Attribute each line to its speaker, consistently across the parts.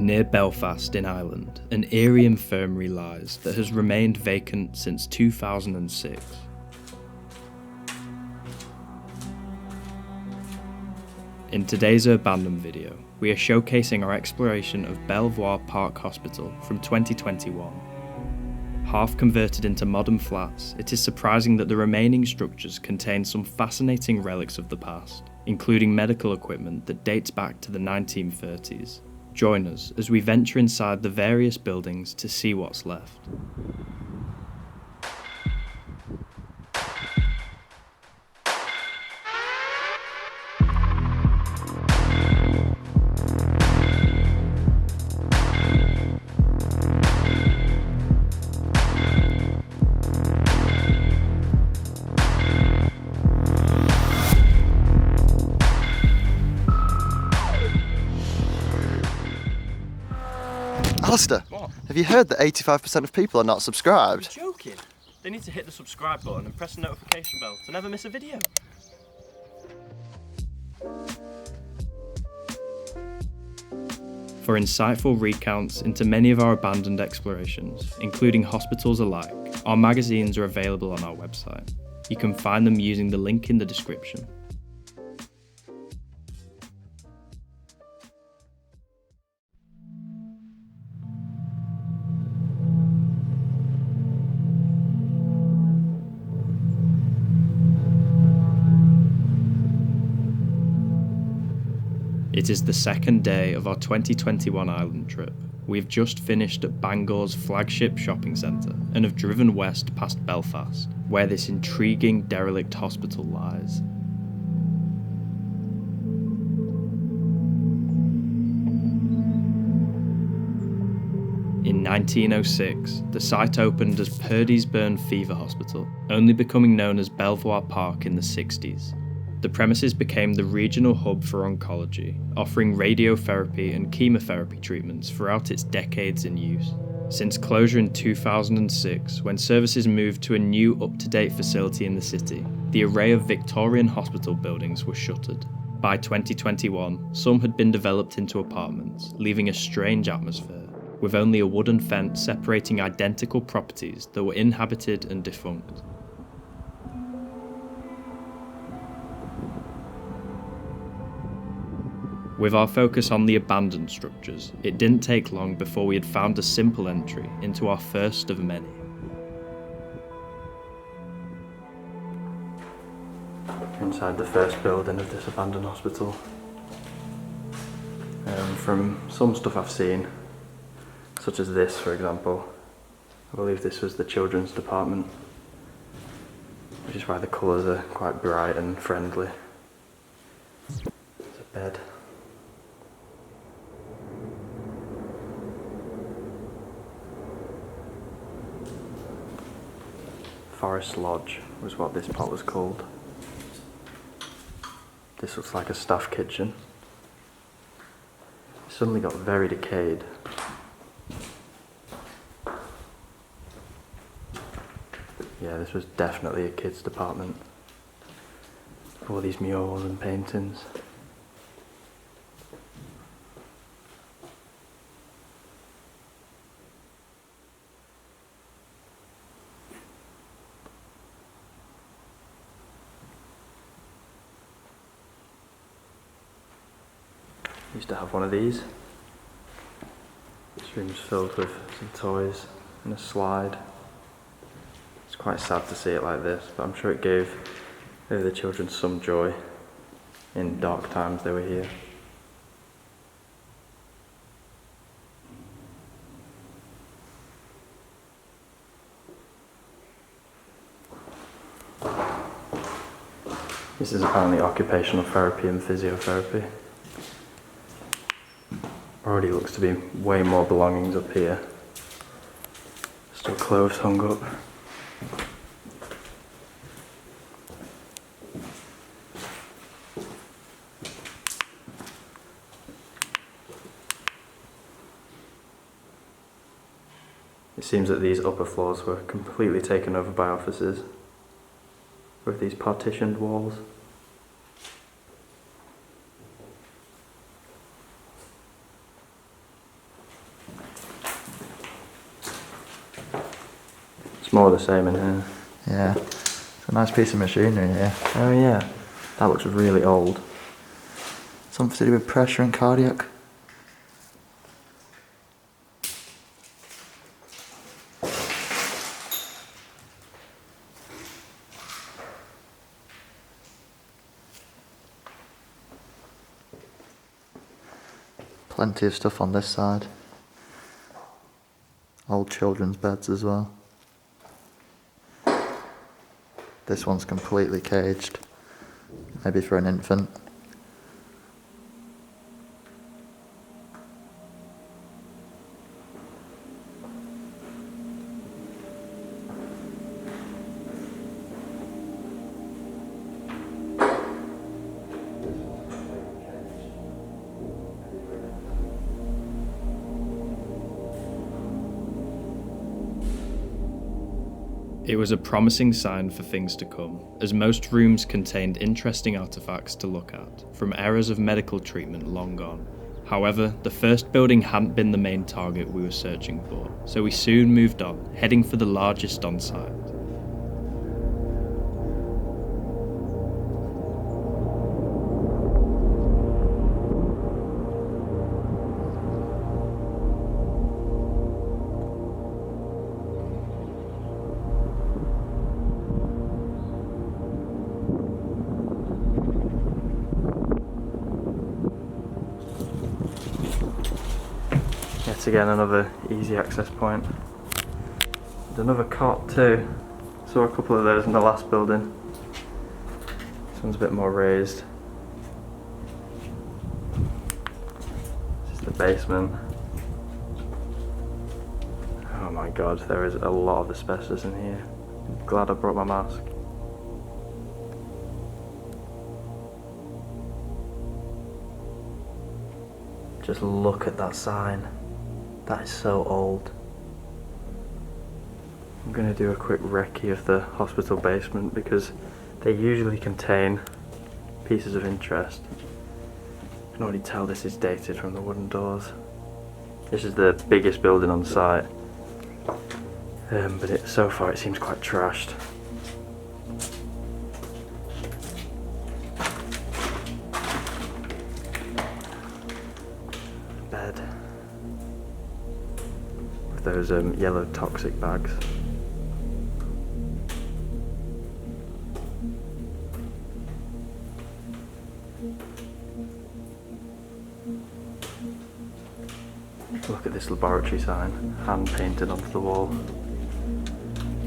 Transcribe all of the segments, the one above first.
Speaker 1: Near Belfast in Ireland, an eerie infirmary lies that has remained vacant since 2006. In today's Urbandom video, we are showcasing our exploration of Belvoir Park Hospital from 2021. Half converted into modern flats, it is surprising that the remaining structures contain some fascinating relics of the past, including medical equipment that dates back to the 1930s. Join us as we venture inside the various buildings to see what's left.
Speaker 2: Alistair,
Speaker 1: What?
Speaker 2: have you heard that 85% of people are not subscribed?
Speaker 1: You're joking? They need to hit the subscribe button and press the notification bell to never miss a video. For insightful recounts into many of our abandoned explorations, including hospitals alike, our magazines are available on our website. You can find them using the link in the description. It is the second day of our 2021 Ireland trip. We've just finished at Bangor's flagship shopping centre and have driven west past Belfast, where this intriguing derelict hospital lies. In 1906, the site opened as Purdysburn Fever Hospital, only becoming known as Belvoir Park in the 60s. The premises became the regional hub for oncology, offering radiotherapy and chemotherapy treatments throughout its decades in use. Since closure in 2006, when services moved to a new up-to-date facility in the city, the array of Victorian hospital buildings were shuttered. By 2021, some had been developed into apartments, leaving a strange atmosphere, with only a wooden fence separating identical properties that were inhabited and defunct. With our focus on the abandoned structures, it didn't take long before we had found a simple entry into our first of many. Inside the first building of this abandoned hospital. From some stuff I've seen, such as this for example, I believe this was the children's department, which is why the colours are quite bright and friendly. There's a bed. Forest Lodge was what this pot was called. This looks like a staff kitchen. It suddenly got very decayed. Yeah, this was definitely a kids' department. All these murals and paintings. Used to have one of these. This room's filled with some toys and a slide. It's quite sad to see it like this, but I'm sure it gave the children some joy in dark times they were here. This is apparently occupational therapy and physiotherapy. Already looks to be way more belongings up here. Still clothes hung up. It seems that these upper floors were completely taken over by offices, with these partitioned walls. more the same in here.
Speaker 2: Yeah, it's a nice piece of machinery here.
Speaker 1: Oh yeah, that looks really old.
Speaker 2: Something to do with pressure and cardiac. Plenty of stuff on this side. Old children's beds as well. This one's completely caged. Maybe for an infant.
Speaker 1: It was a promising sign for things to come, as most rooms contained interesting artefacts to look at, from eras of medical treatment long gone. However, the first building hadn't been the main target we were searching for, so we soon moved on, heading for the largest on site. Yet again, another easy access point. There's another cot too. Saw a couple of those in the last building. This one's a bit more raised. This is the basement. Oh my god, there is a lot of asbestos in here. I'm glad I brought my mask. Just look at that sign. That is so old. I'm going to do a quick recce of the hospital basement because they usually contain pieces of interest. I can already tell this is dated from the wooden doors. This is the biggest building on site, but so far it seems quite trashed. Bed with those yellow toxic bags. Look at this laboratory sign, hand painted onto the wall.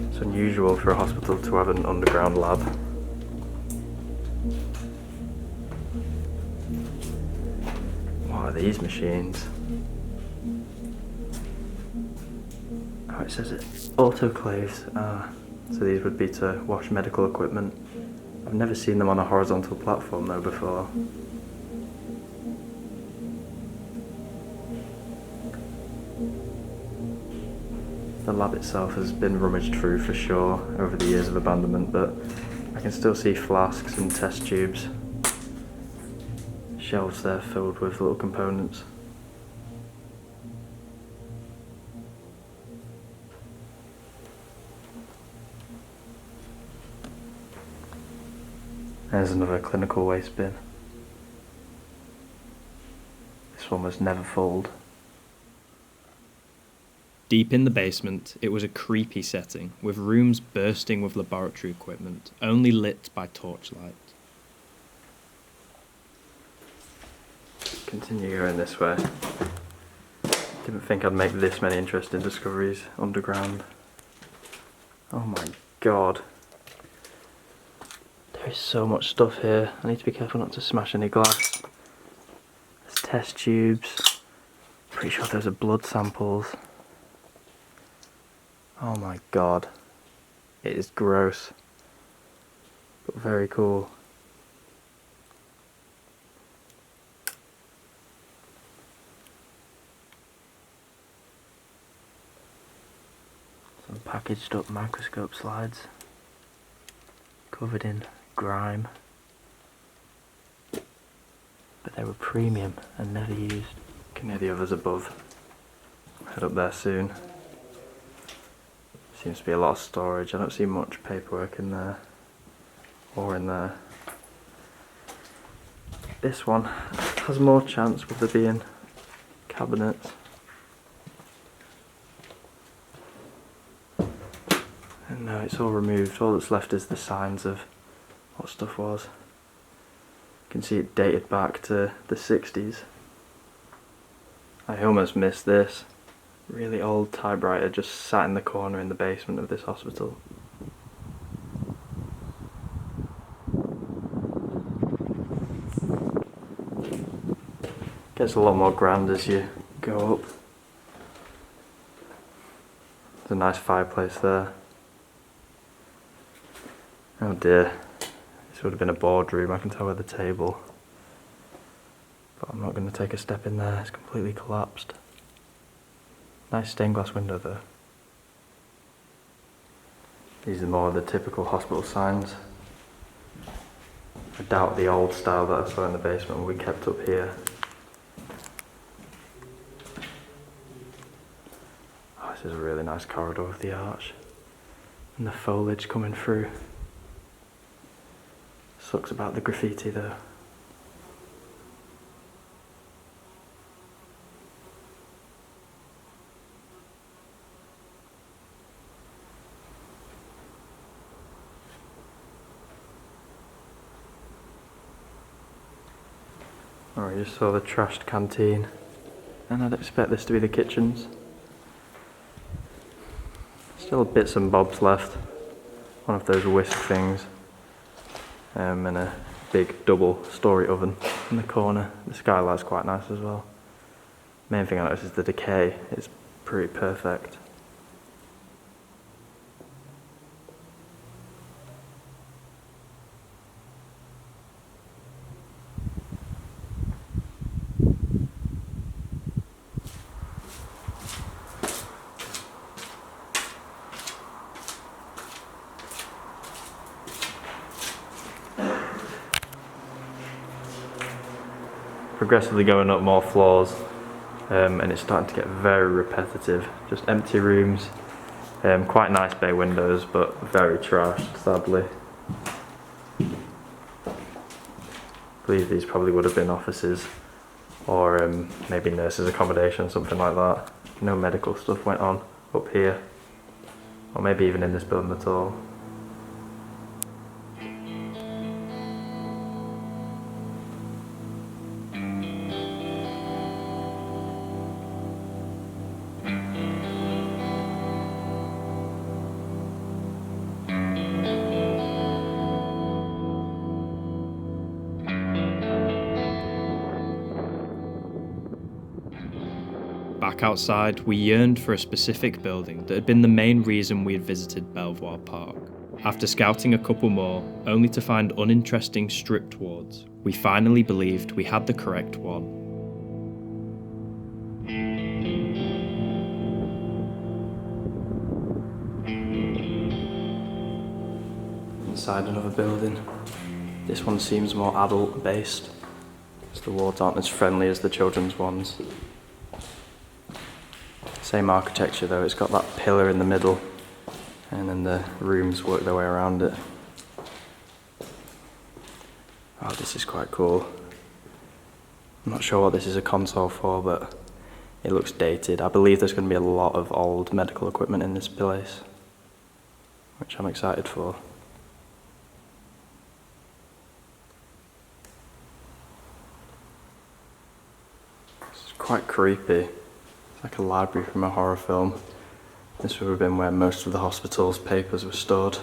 Speaker 1: It's unusual for a hospital to have an underground lab. What are these machines? Oh, it says it. Autoclaves. So these would be to wash medical equipment. I've never seen them on a horizontal platform though before. The lab itself has been rummaged through for sure over the years of abandonment, but I can still see flasks and test tubes. Shelves there filled with little components. There's another clinical waste bin. This one was never filled. Deep in the basement, it was a creepy setting, with rooms bursting with laboratory equipment, only lit by torchlight. Continue going this way. Didn't think I'd make this many interesting discoveries underground. Oh my god. There is so much stuff here. I need to be careful not to smash any glass. There's test tubes. Pretty sure those are blood samples. Oh my god. It is gross. But very cool. Some packaged up microscope slides. Covered in grime. But they were premium and never used. You can hear the others above. Head up there soon. seems to be a lot of storage. I don't see much paperwork in there or in there. This one has more chance with there being cabinets. And no, it's all removed. All that's left is the signs of what stuff was. You can see it dated back to the 60s. I almost missed this. Really old typewriter just sat in the corner in the basement of this hospital. Gets a lot more grand as you go up. There's a nice fireplace there. Oh dear, this would have been a boardroom, I can tell by the table. But I'm not going to take a step in there, it's completely collapsed. Nice stained glass window though. These are more of the typical hospital signs. I doubt the old style that I saw in the basement will be kept up here. Oh, this is a really nice corridor with the arch. And the foliage coming through. Sucks about the graffiti though. Oh, you just saw the trashed canteen. And I'd expect this to be the kitchens. Still bits and bobs left. One of those whisk things. And a big double story oven in the corner. The skylight's quite nice as well. Main thing I noticed is the decay is pretty perfect. Progressively going up more floors, and it's starting to get very repetitive. Just empty rooms, quite nice bay windows, but very trashed, sadly. I believe these probably would have been offices, or maybe nurses' accommodation, something like that. No medical stuff went on up here, or maybe even in this building at all.
Speaker 3: Back outside, we yearned for a specific building that had been the main reason we had visited Belvoir Park. After scouting a couple more, only to find uninteresting stripped wards, we finally believed we had the correct one.
Speaker 1: Inside another building. This one seems more adult based, as the wards aren't as friendly as the children's ones. Same architecture though, it's got that pillar in the middle and then the rooms work their way around it. Oh, this is quite cool. I'm not sure what this is a console for, but it looks dated. I believe there's going to be a lot of old medical equipment in this place, which I'm excited for. It's quite creepy. It's like a library from a horror film. This would have been where most of the hospital's papers were stored.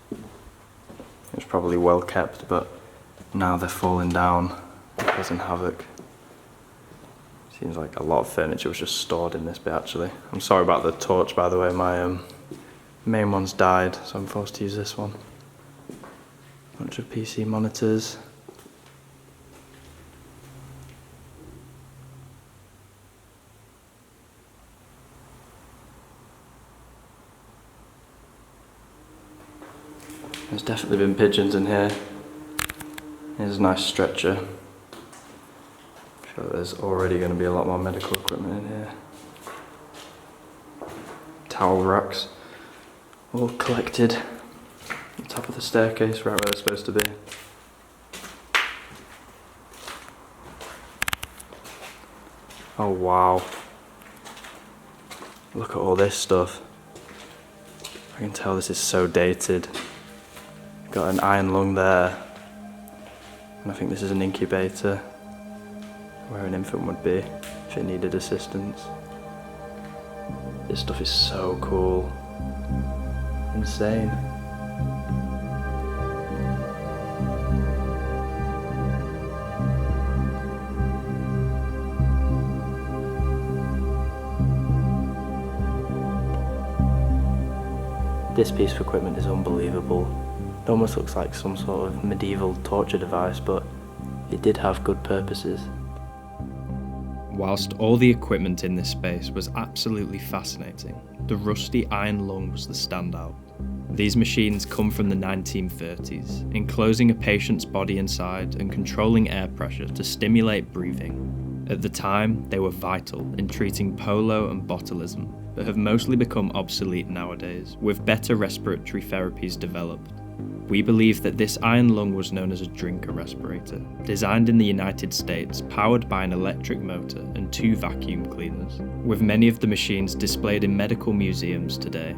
Speaker 1: It was probably well kept, but now they're falling down, causing havoc. Seems like a lot of furniture was just stored in this bit actually. I'm sorry about the torch by the way, my main one's died, so I'm forced to use this one. Bunch of PC monitors. There's definitely been pigeons in here. Here's a nice stretcher. I'm sure there's already going to be a lot more medical equipment in here. Towel racks.
Speaker 3: all collected at the top of the staircase, right where they're supposed to be. Oh wow. Look at all this stuff. I can tell this is so dated. Got an iron lung there. And I think this is an incubator where an infant would be if it needed assistance. This stuff is so cool. Insane. This piece of equipment is unbelievable. It almost looks like some sort of medieval torture device, but it did have good purposes.
Speaker 1: Whilst all the equipment in this space was absolutely fascinating, the rusty iron lung was the standout. These machines come from the 1930s, enclosing a patient's body inside and controlling air pressure to stimulate breathing. At the time, they were vital in treating polio and botulism, but have mostly become obsolete nowadays, with better respiratory therapies developed. We believe that this iron lung was known as a drinker respirator, designed in the United States, powered by an electric motor and 2 vacuum cleaners, with many of the machines displayed in medical museums today.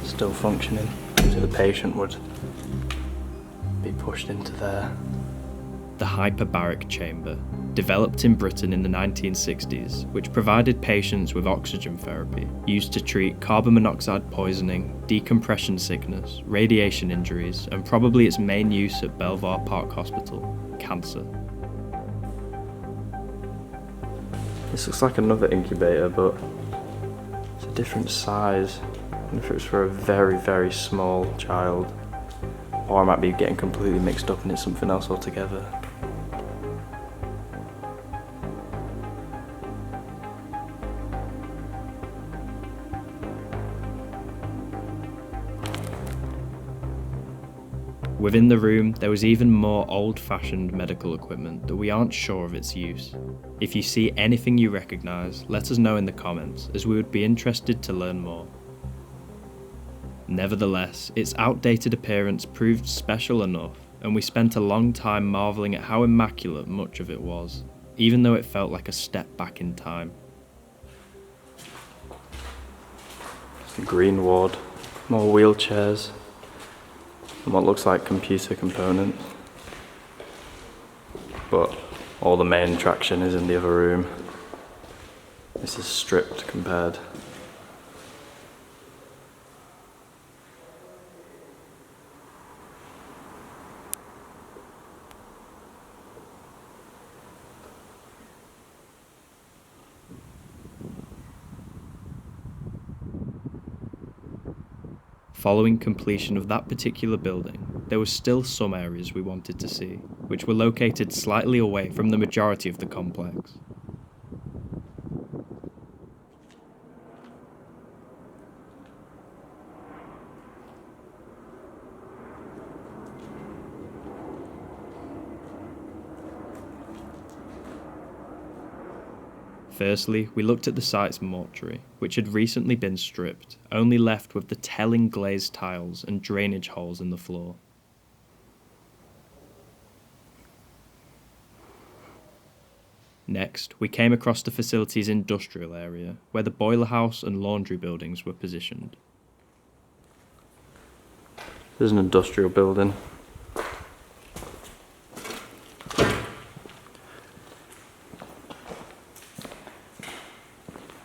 Speaker 3: Still functioning, so the patient would be pushed into there.
Speaker 1: The hyperbaric chamber, developed in Britain in the 1960s, which provided patients with oxygen therapy, used to treat carbon monoxide poisoning, decompression sickness, radiation injuries, and probably its main use at Belvoir Park Hospital, cancer.
Speaker 3: This looks like another incubator, but it's a different size. I wonder if it was for a very, very small child. Or I might be getting completely mixed up and it's something else altogether.
Speaker 1: Within the room, there was even more old-fashioned medical equipment that we aren't sure of its use. If you see anything you recognise, let us know in the comments, as we would be interested to learn more. Nevertheless, its outdated appearance proved special enough, and we spent a long time marvelling at how immaculate much of it was, even though it felt like a step back in time.
Speaker 3: It's the green ward, more wheelchairs, and what looks like computer components. But all the main attraction is in the other room. This is stripped compared.
Speaker 1: Following completion of that particular building, there were still some areas we wanted to see, which were located slightly away from the majority of the complex. Firstly, we looked at the site's mortuary, which had recently been stripped, only left with the telling glazed tiles and drainage holes in the floor. Next, we came across the facility's industrial area, where the boiler house and laundry buildings were positioned.
Speaker 3: There's an industrial building.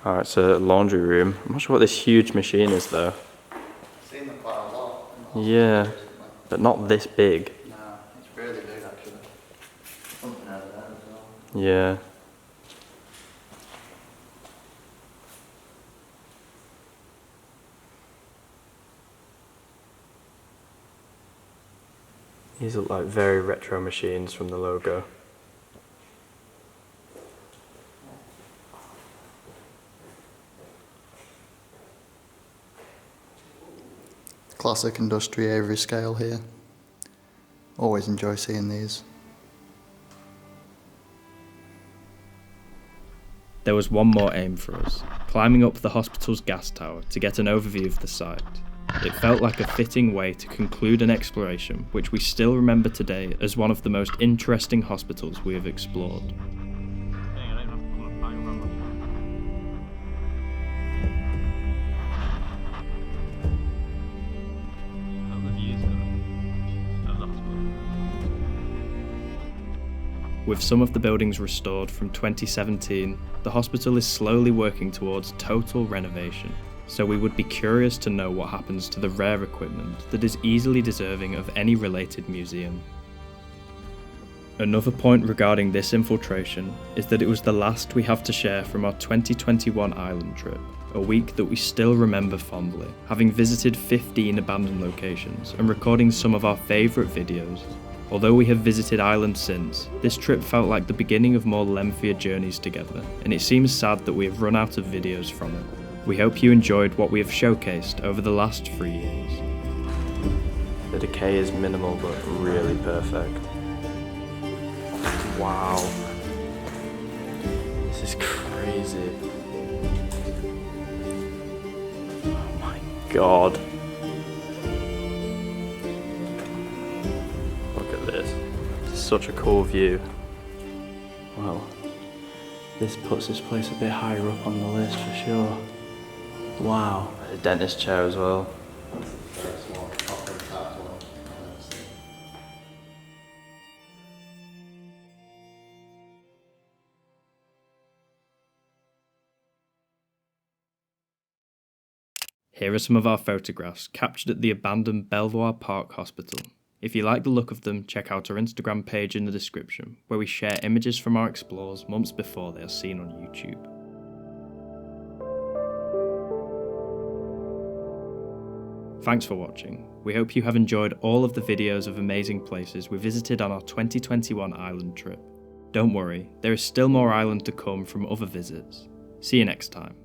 Speaker 3: Alright, so laundry room. I'm not sure what this huge machine is though.
Speaker 2: I've seen them quite a lot.
Speaker 3: Yeah, but not this big.
Speaker 2: No, it's really big actually. Something over there as well.
Speaker 3: Yeah. These look like very retro machines from the logo.
Speaker 2: Classic industry Avery scale here. Always enjoy seeing these.
Speaker 3: There was one more aim for us, climbing up the hospital's gas tower to get an overview of the site. It felt like a fitting way to conclude an exploration which we still remember today as one of the most interesting hospitals we have explored. With some of the buildings restored from 2017, the hospital is slowly working towards total renovation, so we would be curious to know what happens to the rare equipment that is easily deserving of any related museum. Another point regarding this infiltration is that it was the last we have to share from our 2021 island trip, a week that we still remember fondly, having visited 15 abandoned locations and recording some of our favourite videos. Although we have visited Ireland since, this trip felt like the beginning of more lengthier journeys together, and it seems sad that we have run out of videos from it. We hope you enjoyed what we have showcased over the last 3 years. The decay is minimal but really perfect. Wow. This is crazy. Oh my god. Such a cool view. Well, this puts this place a bit higher up on the list for sure. Wow. A dentist chair as well. Here are some of our photographs captured at the abandoned Belvoir Park Hospital. If you like the look of them, check out our Instagram page in the description, where we share images from our explores months before they are seen on YouTube. Thanks for watching. We hope you have enjoyed all of the videos of amazing places we visited on our 2021 island trip. Don't worry, there is still more island to come from other visits. See you next time.